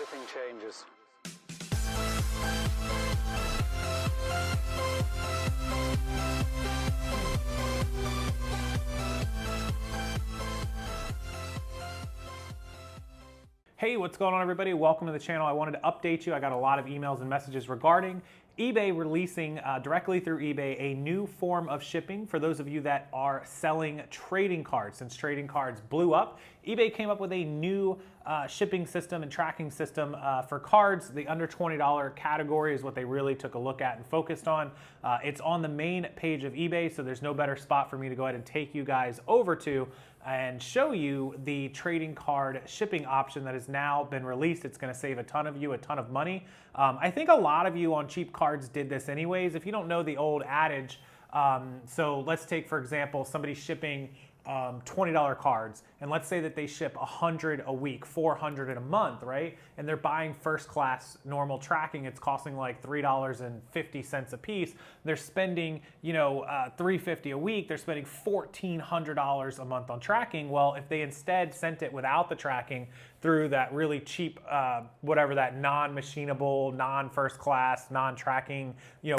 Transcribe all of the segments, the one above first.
shipping changes. Hey, what's going on, everybody? Welcome to the channel. I wanted to update you. I got a lot of emails and messages regarding eBay releasing directly through eBay a new form of shipping for those of you that are selling trading cards. Since trading cards blew up, eBay came up with a new shipping system and tracking system for cards. The under $20 category is what they really took a look at and focused on. It's on the main page of eBay, so there's no better spot for me to go ahead and take you guys over to and show you the trading card shipping option that has now been released. It's going to save a ton of you a ton of money. I think a lot of you on cheap cards did this anyways. If you don't know the old adage, so let's take, for example, somebody shipping $20 cards, and let's say that they ship 100 a week, 400 in a month, right? And they're buying first class normal tracking. It's costing like $3.50 a piece. They're spending, $3.50 a week. They're spending $1,400 a month on tracking. Well, if they instead sent it without the tracking through that really cheap, whatever that non-machinable, non-first class, non-tracking,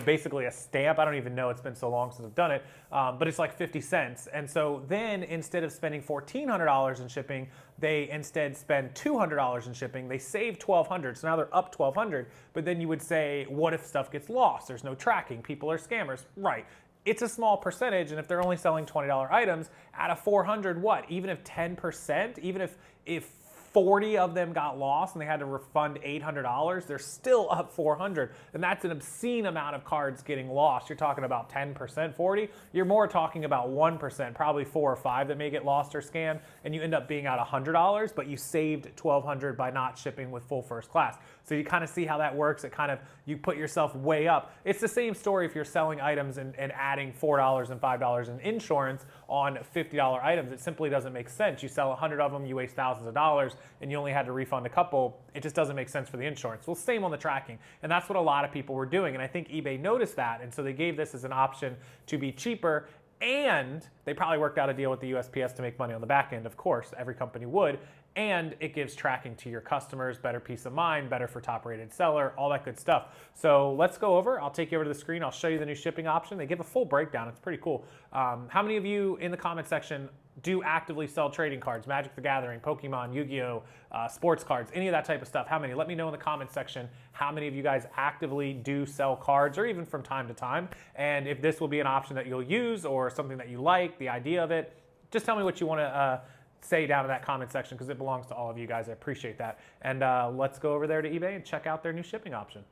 basically a stamp. I don't even know, it's been so long since I've done it, but it's like 50 cents. And so then instead of spending $1,400 in shipping, they instead spend $200 in shipping. They save $1,200, so now they're up $1,200. But then you would say, what if stuff gets lost? There's no tracking. People are scammers. Right. It's a small percentage, and if they're only selling $20 items, out of 400, what? Even if 10%, even if 40 of them got lost and they had to refund $800, they're still up 400. And that's an obscene amount of cards getting lost. You're talking about 10%, 40. You're more talking about 1%, probably 4 or 5 that may get lost or scanned, and you end up being out $100, but you saved $1,200 by not shipping with full first class. So you kind of see how that works. It kind of, you put yourself way up. It's the same story if you're selling items and adding $4 and $5 in insurance on $50 items. It simply doesn't make sense. You sell 100 of them, you waste thousands of dollars, and you only had to refund a couple. It just doesn't make sense for the insurance. Well, same on the tracking. And that's what a lot of people were doing. And I think eBay noticed that. And so they gave this as an option to be cheaper. And they probably worked out a deal with the USPS to make money on the back end. Of course, every company would. And it gives tracking to your customers, better peace of mind, better for top rated seller, all that good stuff. So let's go over. I'll take you over to the screen. I'll show you the new shipping option. They give a full breakdown. It's pretty cool. How many of you in the comment section do actively sell trading cards? Magic the Gathering, Pokemon, Yu-Gi-Oh, sports cards, any of that type of stuff. How many? Let me know in the comment section how many of you guys actively do sell cards, or even from time to time. And if this will be an option that you'll use or something that you like, the idea of it, just tell me what you want to say down in that comment section, because it belongs to all of you guys. I appreciate that. And let's go over there to eBay and check out their new shipping option.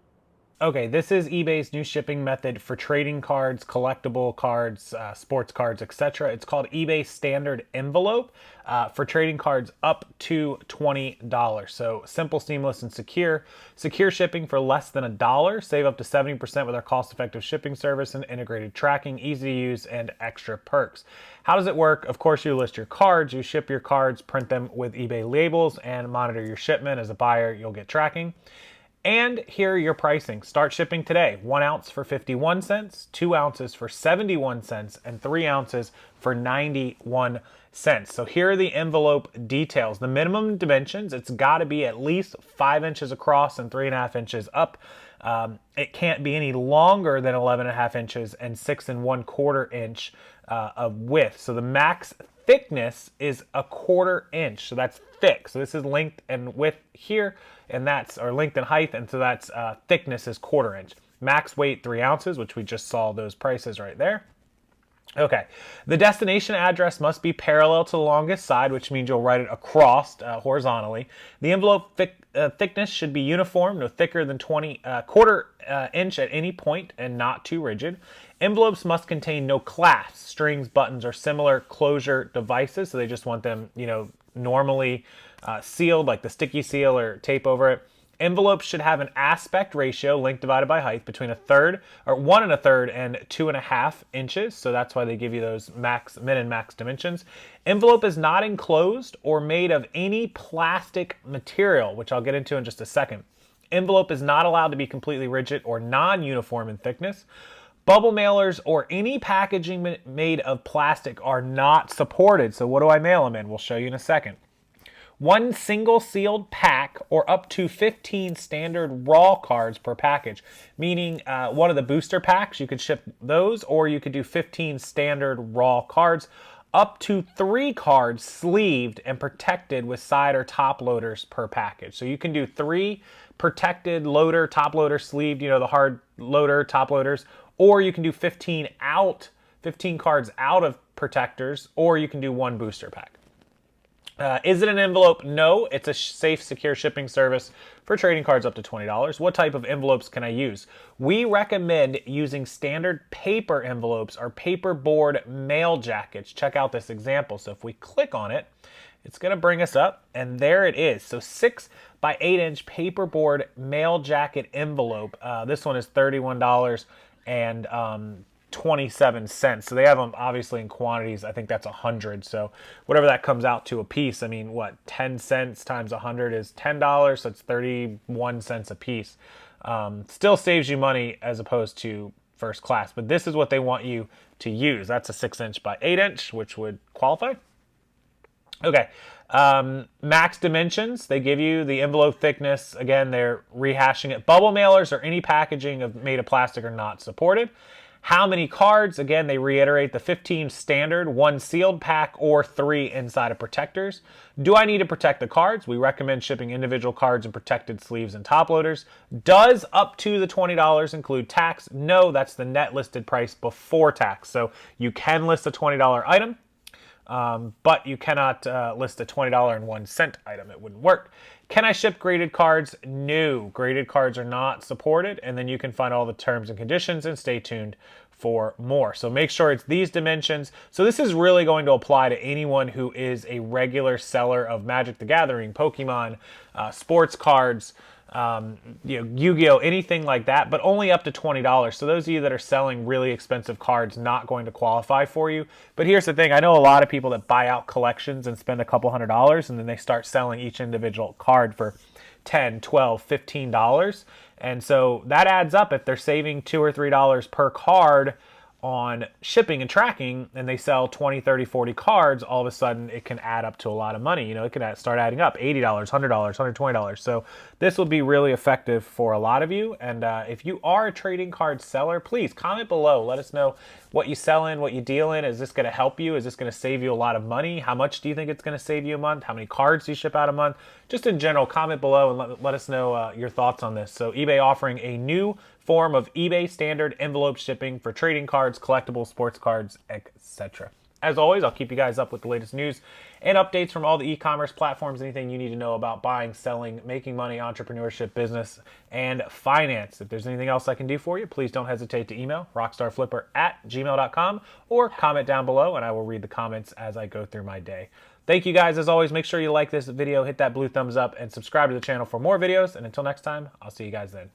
Okay, this is eBay's new shipping method for trading cards, collectible cards, sports cards, etc. It's called eBay Standard Envelope for trading cards up to $20. So simple, seamless, and secure. Secure shipping for less than $1. Save up to 70% with our cost-effective shipping service and integrated tracking, easy to use, and extra perks. How does it work? Of course, you list your cards, you ship your cards, print them with eBay labels, and monitor your shipment. As a buyer, you'll get tracking. And here are your pricing. Start shipping today. 1 ounce for 51 cents, 2 ounces for 71 cents, and 3 ounces for 91 cents. So here are the envelope details. The minimum dimensions, it's got to be at least 5 inches across and 3.5 inches up. It can't be any longer than 11.5 inches and 6 1/4 inch of width. So the max thickness is 1/4 inch. So that's thick. So this is length and width here, and that's, or length and height, and so that's thickness is 1/4 inch. Max weight 3 ounces, which we just saw those prices right there. Okay, the destination address must be parallel to the longest side, which means you'll write it across horizontally. The envelope thickness should be uniform, no thicker than 1/4 inch at any point, and not too rigid. Envelopes must contain no clasps, strings, buttons, or similar closure devices. So they just want them, normally sealed, like the sticky seal or tape over it. Envelopes should have an aspect ratio, length divided by height, between 1/3 or 1 1/3 and 2.5 inches. So that's why they give you those min and max dimensions. Envelope is not enclosed or made of any plastic material, which I'll get into in just a second. Envelope is not allowed to be completely rigid or non-uniform in thickness. Bubble mailers or any packaging made of plastic are not supported. So what do I mail them in? We'll show you in a second. One single sealed pack pack or up to 15 standard raw cards per package. Meaning one of the booster packs, you could ship those, or you could do 15 standard raw cards. Up to 3 cards sleeved and protected with side or top loaders per package. So you can do 3 protected loader, top loader sleeved, you know, the hard loader, top loaders, or you can do 15 cards out of protectors, or you can do 1 booster pack. Is it an envelope? No, it's a safe, secure shipping service for trading cards up to $20. What type of envelopes can I use? We recommend using standard paper envelopes or paperboard mail jackets. Check out this example. So if we click on it, it's going to bring us up, and there it is. So 6 by 8 inch paperboard mail jacket envelope. This one is $31 and 27 cents. So they have them obviously in quantities. I think that's 100. So whatever that comes out to a piece, I mean, what, 10 cents times 100 is $10. So it's 31 cents a piece. Still saves you money as opposed to first class, but this is what they want you to use. That's a 6 inch by 8 inch, which would qualify. Okay. Max dimensions, they give you the envelope thickness. Again, they're rehashing it. Bubble mailers or any packaging made of plastic are not supported. How many cards? Again, they reiterate the 15 standard, 1 sealed pack, or 3 inside of protectors. Do I need to protect the cards? We recommend shipping individual cards in protected sleeves and top loaders. Does up to the $20 include tax? No, that's the net listed price before tax. So you can list a $20 item, but you cannot list a $20.01 item. It wouldn't work. Can I ship graded cards? No, graded cards are not supported, and then you can find all the terms and conditions and stay tuned for more. So make sure it's these dimensions. So this is really going to apply to anyone who is a regular seller of Magic the Gathering, Pokemon, sports cards, Yu-Gi-Oh, anything like that, but only up to $20. So those of you that are selling really expensive cards, not going to qualify for you. But here's the thing, I know a lot of people that buy out collections and spend a couple $100, and then they start selling each individual card for $10, $12, $15. And so that adds up. If they're saving $2 or $3 per card on shipping and tracking, and they sell 20, 30, 40 cards, all of a sudden it can add up to a lot of money. You know, it can start adding up, $80, $100, $120. So this will be really effective for a lot of you. And if you are a trading card seller, please comment below. Let us know what you sell in, what you deal in. Is this going to help you? Is this going to save you a lot of money? How much do you think it's going to save you a month? How many cards do you ship out a month? Just in general, comment below and let us know your thoughts on this. So eBay offering a new form of eBay standard envelope shipping for trading cards, collectibles, sports cards, etc. As always, I'll keep you guys up with the latest news and updates from all the e-commerce platforms, anything you need to know about buying, selling, making money, entrepreneurship, business, and finance. If there's anything else I can do for you, please don't hesitate to email rockstarflipper@gmail.com or comment down below, and I will read the comments as I go through my day. Thank you guys. As always, make sure you like this video, hit that blue thumbs up, and subscribe to the channel for more videos. And until next time, I'll see you guys then.